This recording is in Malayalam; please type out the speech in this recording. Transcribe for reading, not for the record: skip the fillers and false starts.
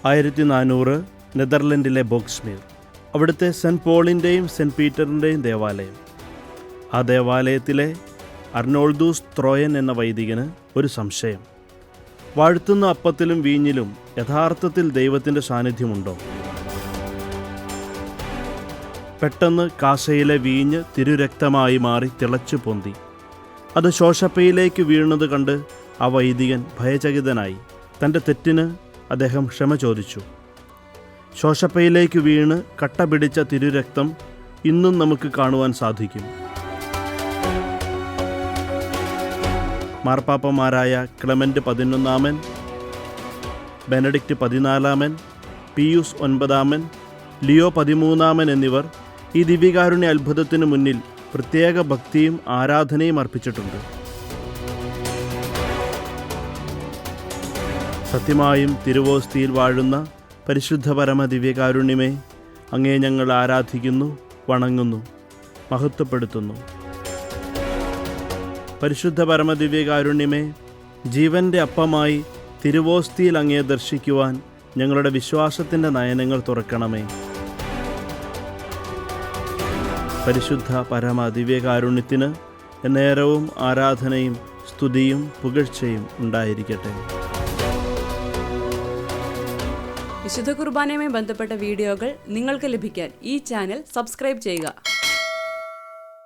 1400 നെതർലൻഡിലെ ബോക്സ്മീർ. അവിടുത്തെ സെൻറ്റ് പോളിൻ്റെയും സെൻറ്റ് പീറ്ററിൻ്റെയും ദേവാലയം. ആ ദേവാലയത്തിലെ അർണോൾഡൂസ് ത്രോയൻ എന്ന വൈദികന് ഒരു സംശയം. വാഴ്ത്തുന്ന അപ്പത്തിലും വീഞ്ഞിലും യഥാർത്ഥത്തിൽ ദൈവത്തിൻ്റെ സാന്നിധ്യമുണ്ടോ? പെട്ടെന്ന് കാസയിലെ വീഞ്ഞ് തിരുരക്തമായി മാറി തിളച്ചു പൊന്തി. അത് ശോഷപ്പയിലേക്ക് വീഴുന്നത് കണ്ട് ആ വൈദികൻ ഭയചകിതനായി. തൻ്റെ തെറ്റിന് അദ്ദേഹം ക്ഷമ ചോദിച്ചു. ശോഷപ്പയിലേക്ക് വീണ് കട്ട പിടിച്ച തിരുരക്തം ഇന്നും നമുക്ക് കാണുവാൻ സാധിക്കും. മാർപ്പാപ്പമാരായ ക്ലെമൻ്റ് 11-ാമൻ, ബെനഡിക്റ്റ് 14-ാമൻ, പിയൂസ് 9-ാമൻ, ലിയോ 13-ാമൻ എന്നിവർ ഈ ദിവ്യകാരുണ്യ അത്ഭുതത്തിനു മുന്നിൽ പ്രത്യേക ഭക്തിയും ആരാധനയും അർപ്പിച്ചിട്ടുണ്ട്. സത്യമായും തിരുവോസ്തിയിൽ വാഴുന്ന പരിശുദ്ധ പരമ ദിവ്യകാരുണ്യമേ, അങ്ങേ ഞങ്ങൾ ആരാധിക്കുന്നു, വണങ്ങുന്നു, മഹത്വപ്പെടുത്തുന്നു. പരിശുദ്ധ പരമ ദിവ്യകാരുണ്യമേ, ജീവൻ്റെ അപ്പമായി തിരുവോസ്തിയിൽ അങ്ങേ ദർശിക്കുവാൻ ഞങ്ങളുടെ വിശ്വാസത്തിൻ്റെ നയനങ്ങൾ തുറക്കണമേ. പരിശുദ്ധ പരമ ദിവ്യകാരുണ്യത്തിന് എന്നേരവും ആരാധനയും സ്തുതിയും പുകഴ്ചയും ഉണ്ടായിരിക്കട്ടെ. വിശുദ്ധ കുർബാനയുമായി ബന്ധപ്പെട്ട വീഡിയോകൾ നിങ്ങൾക്ക് ലഭിക്കാൻ ഈ ചാനൽ സബ്സ്ക്രൈബ് ചെയ്യുക.